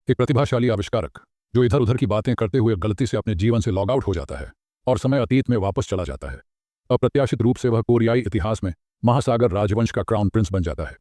एक प्रतिभाशाली आविष्कारक जो इधर उधर की बातें करते हुए गलती से अपने जीवन से लॉग आउट हो जाता है और समय अतीत में वापस चला जाता है। अप्रत्याशित रूप से वह कोरियाई इतिहास में महासागर राजवंश का क्राउन प्रिंस बन जाता है।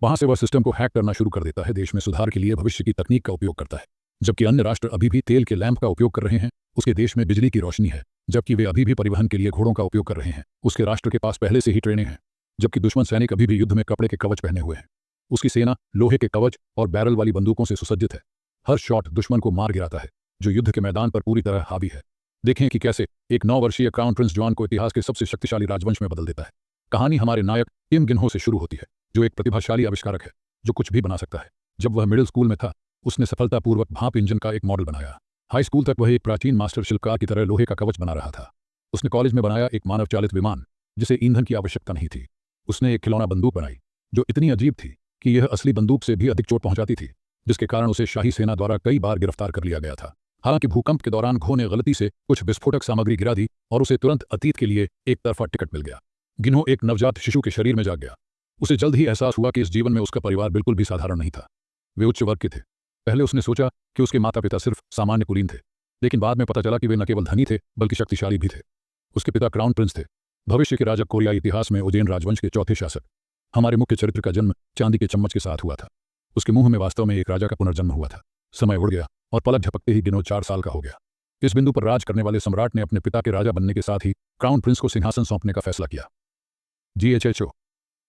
वहां से वह सिस्टम को हैक करना शुरू कर देता है, देश में सुधार के लिए भविष्य की तकनीक का उपयोग करता है। जबकि अन्य राष्ट्र अभी भी तेल के लैंप का उपयोग कर रहे हैं, उसके देश में बिजली की रोशनी है। जबकि वे अभी भी परिवहन के लिए घोड़ों का उपयोग कर रहे हैं, उसके राष्ट्र के पास पहले से ही ट्रेनें हैं। जबकि दुश्मन सैनिक अभी भी युद्ध में कपड़े के कवच पहने हुए हैं, उसकी सेना लोहे के कवच और बैरल वाली बंदूकों से सुसज्जित है। हर शॉट दुश्मन को मार गिराता है, जो युद्ध के मैदान पर पूरी तरह हावी है। देखें कि कैसे एक 9 वर्षीय क्राउन प्रिंस जॉन को इतिहास के सबसे शक्तिशाली राजवंश में बदल देता है। कहानी हमारे नायक किम गिनहो से शुरू होती है, जो एक प्रतिभाशाली आविष्कारक है जो कुछ भी बना सकता है। जब वह मिडिल स्कूल में था, उसने सफलतापूर्वक भाप इंजन का एक मॉडल बनाया। हाई स्कूल तक वह एक प्राचीन मास्टर शिल्पकार की तरह लोहे का कवच बना रहा था। उसने कॉलेज में बनाया एक मानव चालित विमान जिसे ईंधन की आवश्यकता नहीं थी। उसने एक खिलौना बंदूक बनाई जो इतनी अजीब थी कि यह असली बंदूक से भी अधिक चोट पहुंचाती थी, जिसके कारण उसे शाही सेना द्वारा कई बार गिरफ्तार कर लिया गया था। हालांकि भूकंप के दौरान घो ने गलती से कुछ विस्फोटक सामग्री गिरा दी और उसे तुरंत अतीत के लिए एक तरफा टिकट मिल गया। गिन्हो एक नवजात शिशु के शरीर में जाग गया। उसे जल्द ही एहसास हुआ कि इस जीवन में उसका परिवार बिल्कुल भी साधारण नहीं था। वे उच्च वर्ग के थे। पहले उसने सोचा कि उसके माता पिता सिर्फ सामान्य कुलीन थे, लेकिन बाद में पता चला कि वे न केवल धनी थे बल्कि शक्तिशाली भी थे। उसके पिता क्राउन प्रिंस थे, भविष्य के राजा। कोरियाई इतिहास में उज्जैन राजवंश के चौथे शासक। हमारे मुख्य चरित्र का जन्म चांदी के चम्मच के साथ हुआ था। उसके मुंह में वास्तव में एक राजा का पुनर्जन्म हुआ था। समय उड़ गया और पलक झपकते ही गिन्हो 4 साल का हो गया। इस बिंदु पर राज करने वाले सम्राट ने अपने पिता के राजा बनने के साथ ही क्राउन प्रिंस को सिंहासन सौंपने का फैसला किया। GHO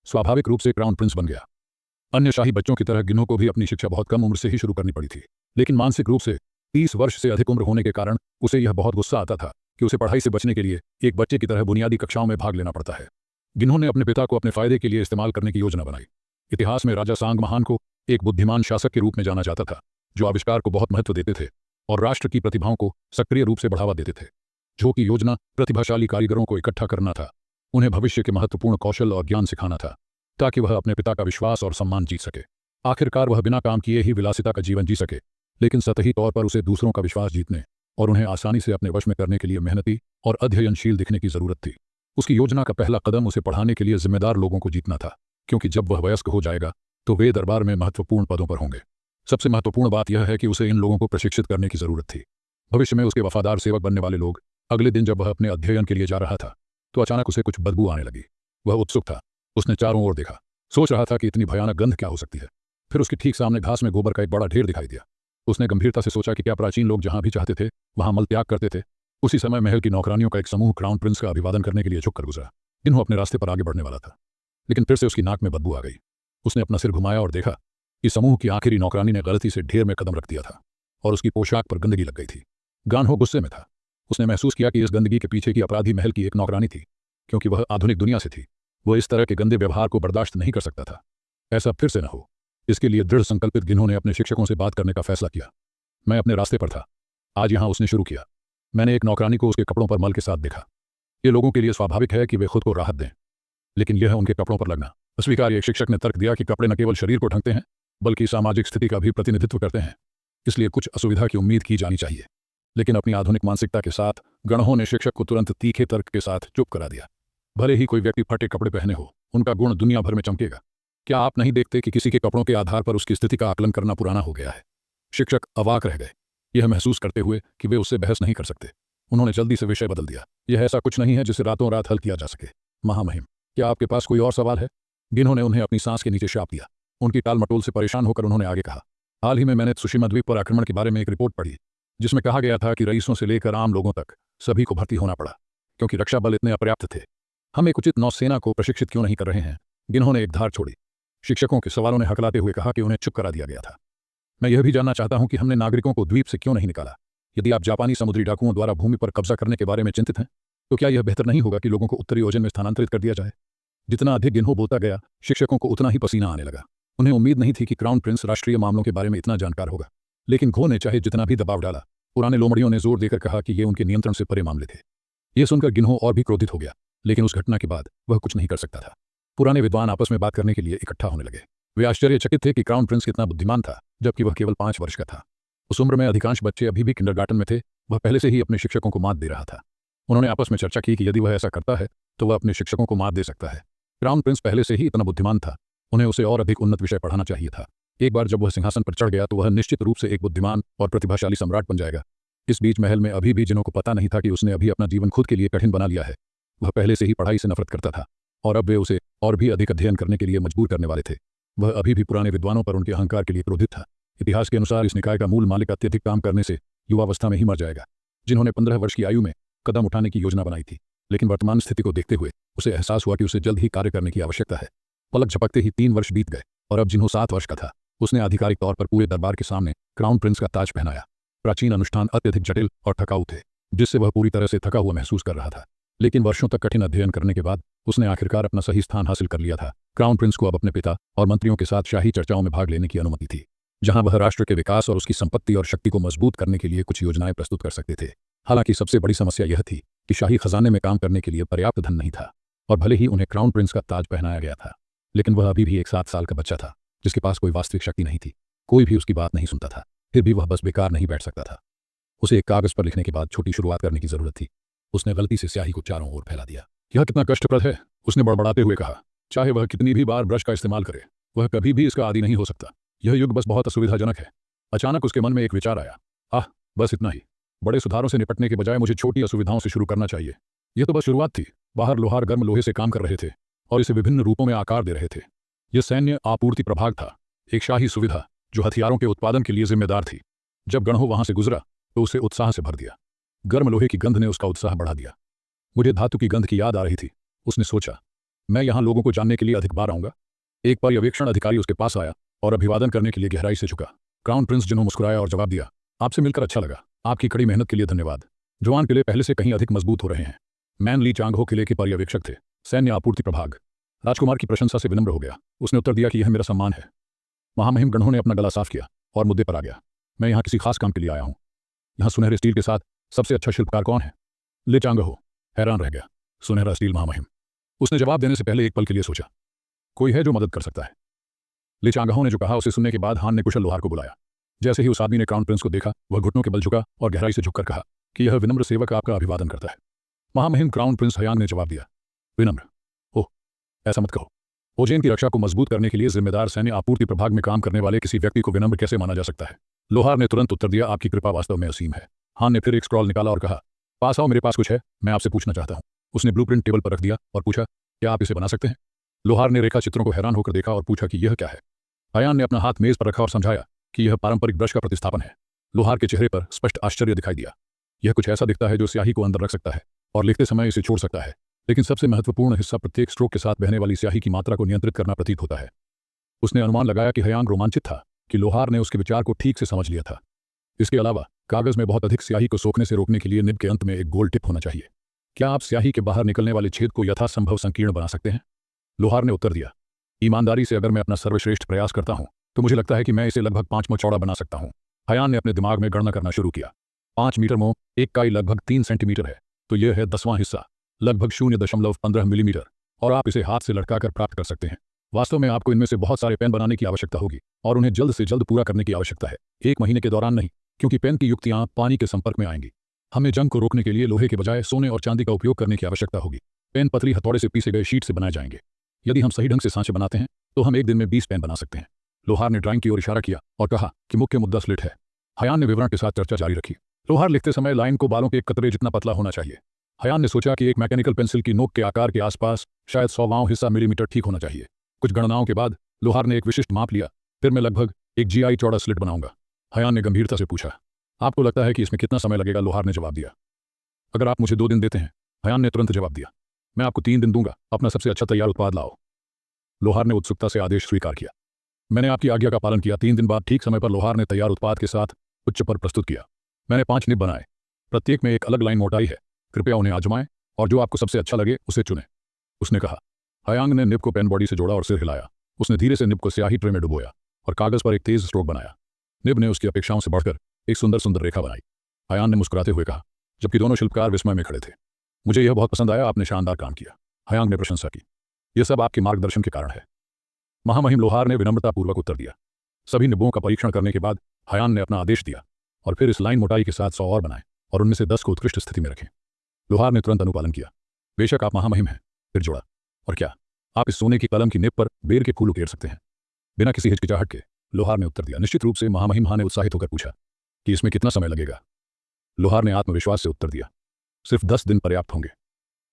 स्वाभाविक रूप से क्राउन प्रिंस बन गया। अन्य शाही बच्चों की तरह गिन्हो को भी अपनी शिक्षा बहुत कम उम्र से ही शुरू करनी पड़ी थी, लेकिन मानसिक रूप से 30 वर्ष से अधिक उम्र होने के कारण उसे यह बहुत गुस्सा आता था कि उसे पढ़ाई से बचने के लिए एक बच्चे की तरह बुनियादी कक्षाओं में भाग लेना पड़ता है। गिन्हो ने अपने पिता को अपने फायदे के लिए इस्तेमाल करने की योजना बनाई। इतिहास में राजा सांग महान को एक बुद्धिमान शासक के रूप में जाना जाता था, जो आविष्कार को बहुत महत्व देते थे और राष्ट्र की प्रतिभाओं को सक्रिय रूप से बढ़ावा देते थे। जो की योजना प्रतिभाशाली कारीगरों को इकट्ठा करना था, उन्हें भविष्य के महत्वपूर्ण कौशल और ज्ञान सिखाना था, ताकि वह अपने पिता का विश्वास और सम्मान जीत सके। आखिरकार वह बिना काम किए ही विलासिता का जीवन जी सके, लेकिन सतही तौर पर उसे दूसरों का विश्वास जीतने और उन्हें आसानी से अपने वश में करने के लिए मेहनती और अध्ययनशील दिखने की जरूरत थी। उसकी योजना का पहला कदम उसे पढ़ाने के लिए जिम्मेदार लोगों को जीतना था, क्योंकि जब वह वयस्क हो जाएगा तो वे दरबार में महत्वपूर्ण पदों पर होंगे। सबसे महत्वपूर्ण बात यह है कि उसे इन लोगों को प्रशिक्षित करने की जरूरत थी। भविष्य में उसके वफादार सेवक बनने वाले लोग। अगले दिन जब वह अपने अध्ययन के लिए जा रहा था तो अचानक उसे कुछ बदबू आने लगी। वह उत्सुक था। उसने चारों ओर देखा, सोच रहा था कि इतनी भयानक गंध क्या हो सकती है। फिर उसके ठीक सामने घास में गोबर का एक बड़ा ढेर दिखाई दिया। उसने गंभीरता से सोचा कि क्या प्राचीन लोग जहां भी चाहते थे वहां मल त्याग करते थे। उसी समय महल की नौकरानियों का एक समूह क्राउन प्रिंस का अभिवादन करने के लिए झुककर गुजरा। गिन्हो अपने रास्ते पर आगे बढ़ने वाला था, लेकिन फिर से उसकी नाक में बदबू आ गई। उसने अपना सिर घुमाया और देखा कि समूह की आखिरी नौकरानी ने गलती से ढेर में कदम रख दिया था और उसकी पोशाक पर गंदगी लग गई थी। गिन्हो गुस्से में था। उसने महसूस किया कि इस गंदगी के पीछे की अपराधी महल की एक नौकरानी थी, क्योंकि वह आधुनिक दुनिया से थी। वह इस तरह के गंदे व्यवहार को बर्दाश्त नहीं कर सकता था। ऐसा फिर से न हो, इसके लिए दृढ़ संकल्पित गिन्हो ने अपने शिक्षकों से बात करने का फैसला किया। मैं अपने रास्ते पर था आज, यहां उसने शुरू किया। मैंने एक नौकरानी को उसके कपड़ों पर मल के साथ देखा। ये लोगों के लिए स्वाभाविक है कि वे खुद को राहत दें, लेकिन यह उनके कपड़ों पर लगना अस्वीकार्य। एक शिक्षक ने तर्क दिया कि कपड़े न केवल शरीर को ढकते हैं बल्कि सामाजिक स्थिति का भी प्रतिनिधित्व करते हैं, इसलिए कुछ असुविधा की उम्मीद की जानी चाहिए। लेकिन अपनी आधुनिक मानसिकता के साथ गिन्हो ने शिक्षक को तुरंत तीखे तर्क के साथ चुप करा दिया। भले ही कोई व्यक्ति फटे कपड़े पहने हो, उनका गुण दुनिया भर में चमकेगा। क्या आप नहीं देखते कि किसी के कपड़ों के आधार पर उसकी स्थिति का आकलन करना पुराना हो गया है? शिक्षक अवाक रह गए, यह महसूस करते हुए कि वे उससे बहस नहीं कर सकते। उन्होंने जल्दी से विषय बदल दिया। यह ऐसा कुछ नहीं है जिसे रातों रात हल किया जा सके। महामहिम, क्या आपके पास कोई और सवाल है? गिन्हो ने उन्हें अपनी सांस के नीचे शाप दिया। उनकी टाल मटोल से परेशान होकर उन्होंने आगे कहा, हाल ही में मैंने त्सुशिमा द्वीप पर आक्रमण के बारे में एक रिपोर्ट पढ़ी, जिसमें कहा गया था कि रईसों से लेकर आम लोगों तक सभी को भर्ती होना पड़ा, क्योंकि रक्षा बल इतने अपर्याप्त थे। हम एक उचित नौसेना को प्रशिक्षित क्यों नहीं कर रहे हैं? गिन्हो ने एक धार छोड़ी। शिक्षकों के सवालों ने हकलाते हुए कहा कि उन्हें चुप करा दिया गया था। मैं यह भी जानना चाहता हूं कि हमने नागरिकों को द्वीप से क्यों नहीं निकाला। यदि आप जापानी समुद्री डाकुओं द्वारा भूमि पर कब्जा करने के बारे में चिंतित हैं, तो क्या यह बेहतर नहीं होगा कि लोगों को उत्तरी ओजन में स्थानांतरित कर दिया जाए? जितना अधिक गिन्हो बोलता गया, शिक्षकों को उतना ही पसीना आने लगा। उन्हें उम्मीद नहीं थी कि क्राउन प्रिंस राष्ट्रीय मामलों के बारे में इतना जानकार होगा, लेकिन घो ने चाहे जितना भी दबाव डाला, पुराने लोमड़ियों ने जोर देकर कहा कि ये उनके नियंत्रण से परे मामले थे। यह सुनकर गिन्हो और भी क्रोधित हो गया, लेकिन उस घटना के बाद वह कुछ नहीं कर सकता था। पुराने विद्वान आपस में बात करने के लिए इकट्ठा होने लगे। वे आश्चर्यचकित थे कि क्राउन प्रिंस कितना बुद्धिमान था, जबकि वह केवल 5 वर्ष का था। उस उम्र में अधिकांश बच्चे अभी भी किंडरगार्टन में थे। वह पहले से ही अपने शिक्षकों को मात दे रहा था। उन्होंने आपस में चर्चा की कि यदि वह ऐसा करता है तो वह अपने शिक्षकों को मात दे सकता है। क्राउन प्रिंस पहले से ही इतना बुद्धिमान था, उन्हें उसे और अधिक उन्नत विषय पढ़ाना चाहिए था। एक बार जब वह सिंहासन पर चढ़ गया तो वह निश्चित रूप से एक बुद्धिमान और प्रतिभाशाली सम्राट बन जाएगा। इस बीच महल में अभी भी जिनों को पता नहीं था कि उसने अभी अपना जीवन खुद के लिए कठिन बना लिया है। वह पहले से ही पढ़ाई से नफरत करता था और अब वे उसे और भी अधिक अध्ययन करने के लिए मजबूर करने वाले थे। वह अभी भी पुराने विद्वानों पर उनके अहंकार के लिए क्रोधित था। इतिहास के अनुसार इस निकाय का मूल मालिक अत्यधिक काम करने से युवावस्था में ही मर जाएगा। जिन्होंने 15 वर्ष की आयु में कदम उठाने की योजना बनाई थी, लेकिन वर्तमान स्थिति को देखते हुए उसे एहसास हुआ कि उसे जल्द ही कार्य करने की आवश्यकता है। पलक झपकते ही 3 वर्ष बीत गए और अब जिन्हों 7 वर्ष का था उसने आधिकारिक तौर पर पूरे दरबार के सामने क्राउन प्रिंस का ताज पहनाया। प्राचीन अनुष्ठान अत्यधिक जटिल और थकाऊ थे, जिससे वह पूरी तरह से थका हुआ महसूस कर रहा था। लेकिन वर्षों तक कठिन अध्ययन करने के बाद उसने आखिरकार अपना सही स्थान हासिल कर लिया था। क्राउन प्रिंस को अब अपने पिता और मंत्रियों के साथ शाही चर्चाओं में भाग लेने की अनुमति थी, जहां वह राष्ट्र के विकास और उसकी संपत्ति और शक्ति को मजबूत करने के लिए कुछ योजनाएं प्रस्तुत कर सकते थे। हालांकि सबसे बड़ी समस्या यह थी कि शाही खजाने में काम करने के लिए पर्याप्त धन नहीं था, और भले ही उन्हें क्राउन प्रिंस का ताज पहनाया गया था, लेकिन वह अभी भी एक 7 साल का बच्चा था जिसके पास कोई वास्तविक शक्ति नहीं थी। कोई भी उसकी बात नहीं सुनता था, फिर भी वह बस बेकार नहीं बैठ सकता था। उसे एक कागज पर लिखने के बाद छोटी शुरुआत करने की जरूरत थी। उसने गलती से स्याही को चारों ओर फैला दिया। यह कितना कष्टप्रद है, उसने बड़बड़ाते हुए कहा। चाहे वह कितनी भी बार ब्रश का इस्तेमाल करे, वह कभी भी इसका आदी नहीं हो सकता। यह युग बस बहुत असुविधाजनक है। अचानक उसके मन में एक विचार आया। आह, बस इतना ही। बड़े सुधारों से निपटने के बजाय मुझे छोटी असुविधाओं से शुरू करना चाहिए। यह तो बस शुरुआत थी। बाहर लोहार गर्म लोहे से काम कर रहे थे और इसे विभिन्न रूपों में आकार दे रहे थे। यह सैन्य आपूर्ति प्रभाग था, एक शाही सुविधा जो हथियारों के उत्पादन के लिए जिम्मेदार थी। जब गणहो वहां से गुजरा तो उसे उत्साह से भर दिया। गर्म लोहे की गंध ने उसका उत्साह बढ़ा दिया। मुझे धातु की गंध की याद आ रही थी, उसने सोचा। मैं यहां लोगों को जानने के लिए अधिक बार आऊंगा। एक पर्यवेक्षण अधिकारी उसके पास आया और अभिवादन करने के लिए गहराई से झुका। क्राउन प्रिंस जिन्हों मुस्कुराया और जवाब दिया, आपसे मिलकर अच्छा लगा। आपकी कड़ी मेहनत के लिए धन्यवाद। जवान किले पहले से कहीं अधिक मजबूत हो रहे हैं। मैन ली चांगहो किले के पर्यवेक्षक थे, सैन्य आपूर्ति प्रभाग। राजकुमार की प्रशंसा से विनम्र हो गया। उसने उत्तर दिया कि यह मेरा सम्मान है। महामहिम गणहो ने अपना गला साफ किया और मुद्दे पर आ गया। मैं यहाँ किसी खास काम के लिए आया हूँ। यहाँ सुनहरे स्टील के साथ सबसे अच्छा शिल्पकार कौन है? ले चांगहो हैरान रह गया। सुनहरा स्टील महामहिम। उसने जवाब देने से पहले एक पल के लिए सोचा, कोई है जो मदद कर सकता है? ले चांगहो ने जो कहा उसे सुनने के बाद हान ने कुशल लोहार को बुलाया। जैसे ही उस आदमी ने क्राउन प्रिंस को देखा, वह घुटनों के बल झुका और गहराई से झुककर कहा कि यह विनम्र सेवक आपका अभिवादन करता है। महामहिम क्राउन प्रिंस हयांग ने जवाब दिया, विनम्र? ओह, ऐसा मत कहो। ओजेन की रक्षा को मजबूत करने के लिए जिम्मेदार सैन्य आपूर्ति प्रभाग में काम करने वाले किसी व्यक्ति को विनम्र कैसे माना जा सकता है? लोहार ने तुरंत उत्तर दिया, आपकी कृपा वास्तव में असीम है। हान ने फिर एक स्क्रॉल निकाला और कहा, पास आओ, मेरे पास कुछ है, मैं आपसे पूछना चाहता हूं। उसने ब्लूप्रिंट टेबल पर रख दिया और पूछा, क्या आप इसे बना सकते हैं? लोहार ने रेखा चित्रों को हैरान होकर देखा और पूछा कि यह क्या है? हयान ने अपना हाथ मेज पर रखा और समझाया कि यह पारंपरिक ब्रश का प्रतिस्थापन है। लोहार के चेहरे पर स्पष्ट आश्चर्य दिखाई दिया। यह कुछ ऐसा दिखता है जो स्याही को अंदर रख सकता है और लिखते समय इसे छोड़ सकता है, लेकिन सबसे महत्वपूर्ण हिस्सा प्रत्येक स्ट्रोक के साथ बहने वाली स्याही की मात्रा को नियंत्रित करना प्रतीत होता है। उसने अनुमान लगाया कि हयांग रोमांचित था कि लोहार ने उसके विचार को ठीक से समझ लिया था। इसके अलावा कागज में बहुत अधिक स्याही को सोखने से रोकने के लिए निब के अंत में एक गोल टिप होना चाहिए। क्या आप स्याही के बाहर निकलने वाले छेद को यथासंभव संकीर्ण बना सकते हैं? लोहार ने उत्तर दिया, ईमानदारी से अगर मैं अपना सर्वश्रेष्ठ प्रयास करता हूं तो मुझे लगता है कि मैं इसे लगभग 5 मुड़ चौड़ा बना सकता हूं। हयान ने अपने दिमाग में गणना करना शुरू किया। 5 मीटर मोह, एक काई लगभग 3 सेंटीमीटर है, तो यह है 10वां हिस्सा, लगभग 0.15 मिलीमीटर, और आप इसे हाथ से लटकाकर प्राप्त कर सकते हैं। वास्तव में आपको इनमें से बहुत सारे पेन बनाने की आवश्यकता होगी और उन्हें जल्द से जल्द पूरा करने की आवश्यकता है। 1 महीने के दौरान नहीं, क्योंकि पेन की युक्तियां पानी के संपर्क में आएंगी। हमें जंग को रोकने के लिए लोहे के बजाय सोने और चांदी का उपयोग करने की आवश्यकता होगी। पेन पतली हथौड़े से पीसे गए शीट से बनाए जाएंगे। यदि हम सही ढंग से सांचे बनाते हैं तो हम एक दिन में 20 पेन बना सकते हैं। लोहार ने ड्राइंग की ओर इशारा किया और कहा कि मुख्य मुद्दा स्लिट है। हयान ने विवरण के साथ चर्चा जारी रखी। लोहार लिखते समय लाइन को बालों के एक कतरे जितना पतला होना चाहिए। हयान ने सोचा कि एक मैकेनिकल पेंसिल की नोक के आकार के आसपास शायद 100वां हिस्सा मिलीमीटर ठीक होना चाहिए। कुछ गणनाओं के बाद लोहार ने एक विशिष्ट माप लिया। फिर मैं लगभग 1 GI चौड़ा स्लिट बनाऊंगा। हयान ने गंभीरता से पूछा, आपको लगता है कि इसमें कितना समय लगेगा? लोहार ने जवाब दिया, अगर आप मुझे 2 दिन देते हैं। हयान ने तुरंत जवाब दिया, मैं आपको 3 दिन दूंगा। अपना सबसे अच्छा तैयार उत्पाद लाओ। लोहार ने उत्सुकता से आदेश स्वीकार किया। मैंने आपकी आज्ञा का पालन किया। 3 दिन बाद ठीक समय पर लोहार ने तैयार उत्पाद के साथ उच्च पर प्रस्तुत किया। मैंने 5 निब बनाए, प्रत्येक में एक अलग लाइन मोटाई है। कृपया उन्हें आजमाएं और जो आपको सबसे अच्छा लगे उसे चुनें, उसने कहा। हयांग ने निब को पेन बॉडी से जोड़ा और सिर हिलाया। उसने धीरे से निब को स्याही ट्रे में डुबोया और कागज पर एक तेज स्ट्रोक बनाया। निब ने उसकी अपेक्षाओं से बढ़कर एक सुंदर सुंदर रेखा बनाई। हयान ने मुस्कुराते हुए कहा, जबकि दोनों शिल्पकार विस्मय में खड़े थे, मुझे यह बहुत पसंद आया, आपने शानदार काम किया। हयांग ने प्रशंसा की, यह सब आपके मार्गदर्शन के कारण है। महामहिम लोहार ने विनम्रतापूर्वक उत्तर दिया। सभी निबों का परीक्षण करने के बाद हयान ने अपना आदेश दिया और फिर इस लाइन मोटाई के साथ 100 और बनाए और उनमें से 10 को उत्कृष्ट स्थिति में रखें। लोहार ने तुरंत अनुपालन किया। बेशक आप महामहिम हैं। फिर जोड़ा, और क्या आप इस सोने की कलम की निब पर बेर के फूल उकेर सकते हैं? बिना किसी हिचकिचाहट के लोहार ने उत्तर दिया। निश्चित रूप से, महामहिम हाँ ने उत्साहित होकर पूछा कि इसमें कितना समय लगेगा। लोहार ने आत्मविश्वास से उत्तर दिया, सिर्फ 10 दिन पर्याप्त होंगे।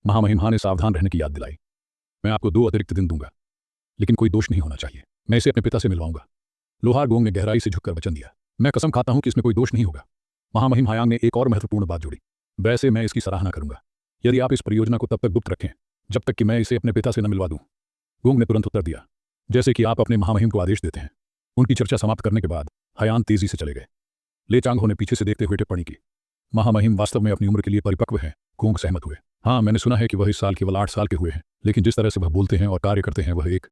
महामहिम हाँ ने सावधान रहने की याद दिलाई। मैं आपको 2 अतिरिक्त दिन दूंगा, लेकिन कोई दोष नहीं होना चाहिए। मैं इसे अपने पिता से मिलवाऊंगा। लोहार गोंग ने गहराई से झुककर वचन दिया। मैं कसम खाता हूं कि इसमें कोई दोष नहीं होगा। महामहिम हायांग ने एक और महत्वपूर्ण बात जोड़ी। वैसे मैं इसकी सराहना करूंगा यदि आप इस परियोजना को तब तक गुप्त रखें जब तक कि मैं इसे अपने पिता से न मिलवा दूं। गोंग ने तुरंत उत्तर दिया, जैसे कि आप अपने महामहिम को आदेश देते हैं। उनकी चर्चा समाप्त करने के बाद हयान तेजी से चले गए। ले चांगहो ने पीछे से देखते हुए टिप्पणी की, महामहिम वास्तव में अपनी उम्र के लिए परिपक्व हैं। गोंग सहमत हुए। हाँ, मैंने सुना है कि वह इस साल केवल 8 साल के हुए हैं, लेकिन जिस तरह से वह बोलते हैं और कार्य करते हैं वह एक